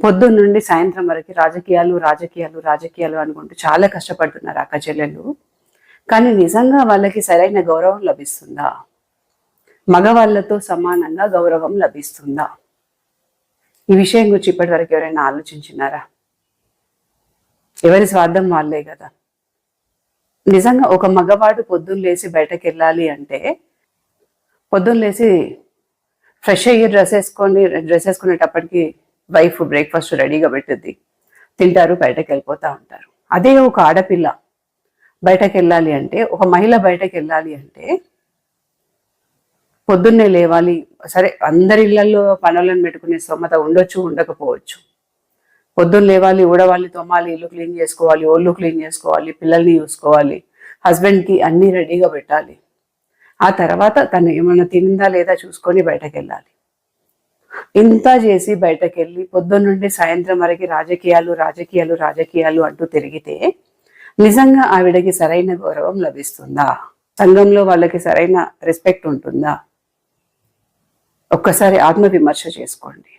పొద్దున్న నుండి సాయంత్రం వరకు రాజకీయాలు రాజకీయాలు రాజకీయాలు అనుకుంటూ చాలా కష్టపడుతున్నారు అక్క చెల్లెళ్ళు. కానీ నిజంగా వాళ్ళకి సరైన గౌరవం లభిస్తుందా? మగవాళ్ళతో సమానంగా గౌరవం లభిస్తుందా? ఈ విషయం గురించి ఇప్పటి వరకు ఎవరైనా ఆలోచించినారా? ఎవరి స్వార్థం వాళ్ళే కదా. నిజంగా ఒక మగవాడు పొద్దున్న లేచి బయటకు వెళ్ళాలి అంటే పొద్దున్న లేచి ఫ్రెష్ అయ్యి డ్రెస్ వేసుకునేటప్పటికి వైఫ్ బ్రేక్ఫాస్ట్ రెడీగా పెట్టుద్ది, తింటారు, బయటకు వెళ్ళిపోతూ ఉంటారు. అదే ఒక ఆడపిల్ల బయటకు వెళ్ళాలి అంటే, ఒక మహిళ బయటకు వెళ్ళాలి అంటే పొద్దున్నే లేవాలి. సరే, అందరి ఇళ్లలో పనులను పెట్టుకునే స్తోమత ఉండొచ్చు, ఉండకపోవచ్చు. పొద్దున్న లేవాలి, ఊడవాలి, తోమాలి, ఇల్లు క్లీన్ చేసుకోవాలి, ఒళ్ళు క్లీన్ చేసుకోవాలి, పిల్లల్ని చూసుకోవాలి, హస్బెండ్కి అన్నీ రెడీగా పెట్టాలి. ఆ తర్వాత తను ఏమైనా తిందా లేదా చూసుకొని బయటకు వెళ్ళాలి. ఇంత చేసి బయటకు వెళ్ళి పొద్దున్న నుండి సాయంత్రం వరకు రాజకీయాలు రాజకీయాలు రాజకీయాలు అంటూ తిరిగితే నిజంగా ఆవిడకి సరైన గౌరవం లభిస్తుందా? సంఘంలో వాళ్ళకి సరైన రెస్పెక్ట్ ఉంటుందా? ఒక్కసారి ఆత్మవిమర్శ చేసుకోండి.